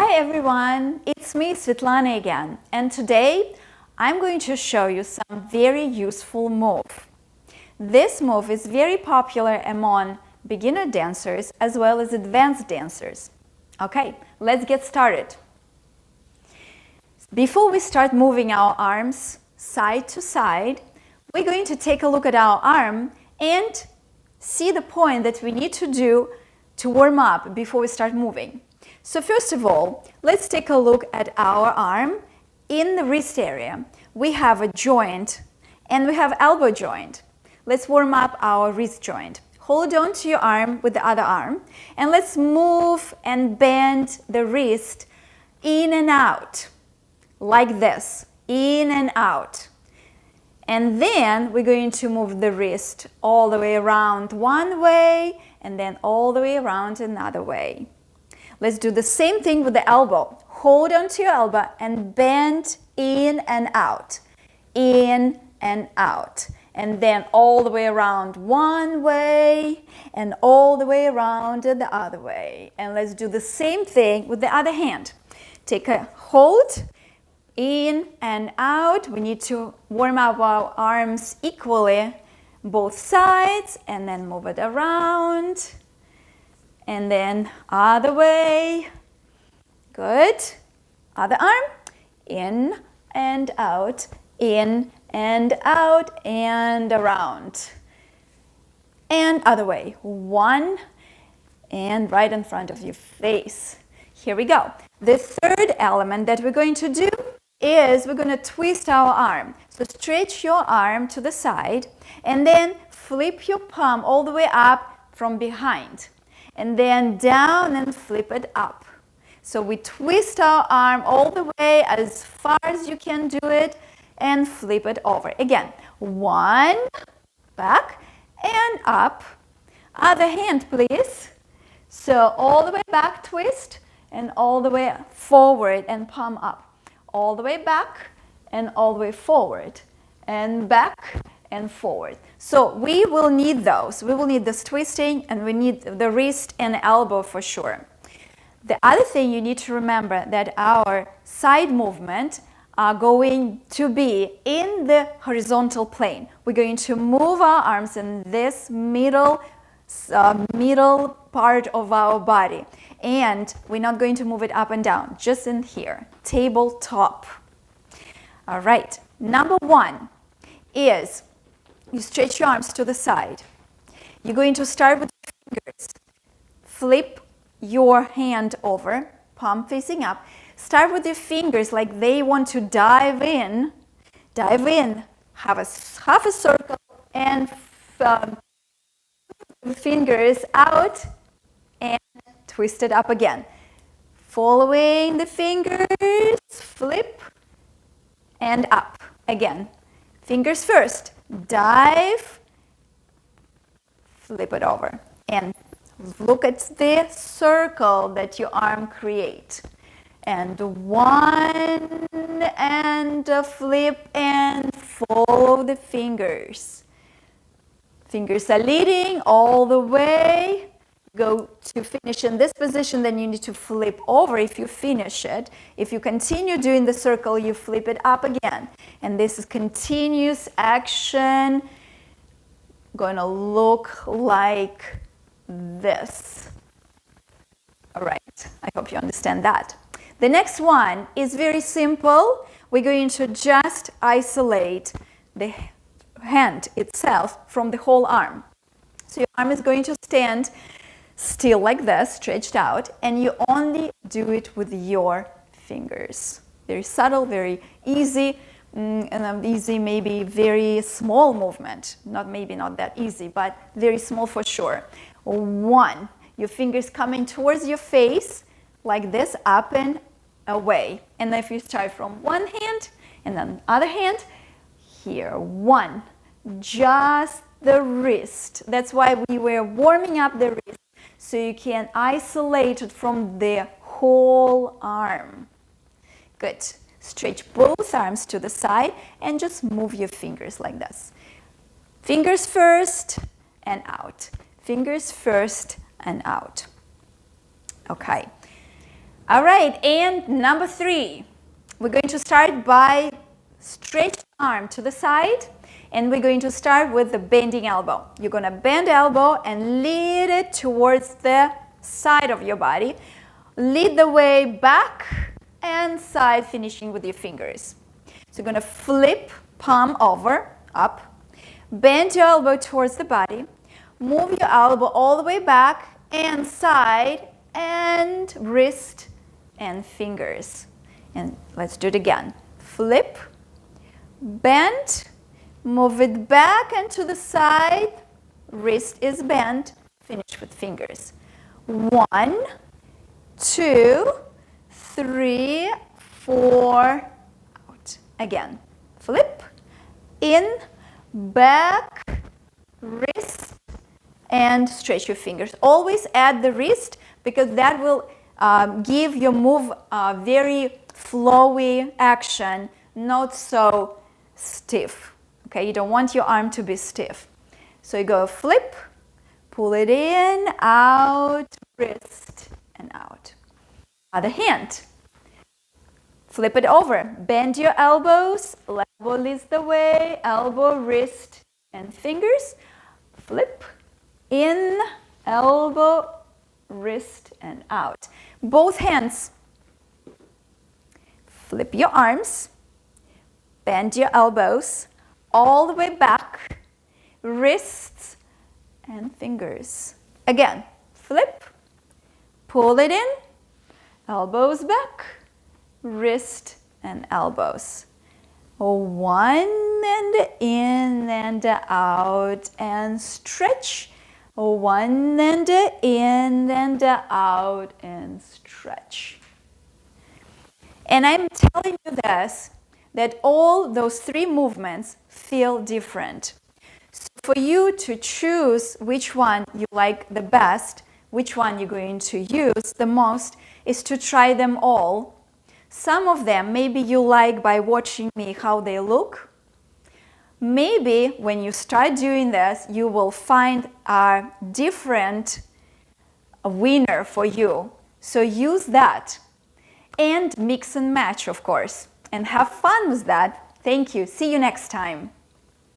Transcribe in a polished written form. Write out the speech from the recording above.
Hi everyone, it's me Svetlana again, and today I'm going to show you some very useful move. This move is very popular among beginner dancers as well as advanced dancers. Okay, let's get started. Before we start moving our arms side to side, we're going to take a look at our arm and see the point that we need to do to warm up before we start moving. So first of all, let's take a look at our arm. In the wrist area, we have a joint and we have elbow joint. Let's warm up our wrist joint. Hold on to your arm with the other arm and let's move and bend the wrist in and out, like this, in and out. And then we're going to move the wrist all the way around one way and then all the way around another way. Let's do the same thing with the elbow. Hold on to your elbow and bend in and out, in and out. And then all the way around one way and all the way around the other way. And let's do the same thing with the other hand. Take a hold, in and out. We need to warm up our arms equally, both sides, and then move it around. And then other way. Good. Other arm. In and out, in and out, and around. And other way. One and right in front of your face. Here we go. The third element that we're going to do is we're going to twist our arm. So stretch your arm to the side and then flip your palm all the way up from behind. And then down and flip it up. So we twist our arm all the way as far as you can do it and flip it over. Again, one, back and up. Other hand, please. So all the way back, twist, and all the way forward and palm up. All the way back and all the way forward and back and forward. So we will need those. We will need this twisting and we need the wrist and elbow for sure. The other thing you need to remember that our side movement are going to be in the horizontal plane. We're going to move our arms in this middle part of our body. And we're not going to move it up and down, just in here, tabletop. All right, number one is you stretch your arms to the side. You're going to start with the fingers. Flip your hand over, palm facing up. Start with your fingers like they want to dive in. Dive in, have a half a circle, and fingers out and twist it up again. Following the fingers, flip and up again. Fingers first, dive, flip it over, and look at the circle that your arm creates. And one, and flip and follow the fingers. Fingers are leading all the way. Go to finish in this position, then you need to flip over if you finish it. If you continue doing the circle, you flip it up again. And this is continuous action. Going to look like this. All right, I hope you understand that. The next one is very simple. We're going to just isolate the hand itself from the whole arm. So your arm is going to stand still like this, stretched out, and you only do it with your fingers. Very subtle, very easy, and easy, maybe very small movement. Maybe not that easy, but very small for sure. One, your fingers coming towards your face, like this, up and away. And if you start from one hand and then other hand, here, one, just the wrist. That's why we were warming up the wrist, so you can isolate it from the whole arm. Good. Stretch both arms to the side and just move your fingers like this. Fingers first and out. Fingers first and out. Okay. All right, and number 3. We're going to start by stretch arm to the side, and we're going to start with the bending elbow. You're going to bend elbow and lead it towards the side of your body. Lead the way back and side, finishing with your fingers. So you're going to flip palm over, up, bend your elbow towards the body, move your elbow all the way back and side, and wrist and fingers. And let's do it again. Flip, bend, move it back and to the side, wrist is bent, finish with fingers. 1, 2, 3, 4, out. Again, flip, in, back, wrist, and stretch your fingers. Always add the wrist because that will give your move a very flowy action, not so stiff. Okay, you don't want your arm to be stiff. So you go flip, pull it in, out, wrist, and out. Other hand. Flip it over. Bend your elbows. Elbow leads the way. Elbow, wrist, and fingers. Flip, in, elbow, wrist, and out. Both hands. Flip your arms. Bend your elbows all the way back. Wrists and fingers. Again, flip, pull it in, elbows back, wrist and elbows. 1 and in and out and stretch. 1 and in and out and stretch. And I'm telling you this, that all those 3 movements feel different. So for you to choose which one you like the best, which one you're going to use the most, is to try them all. Some of them maybe you like by watching me how they look. Maybe when you start doing this, you will find a different winner for you. So use that and mix and match, of course, and have fun with that. Thank you. See you next time.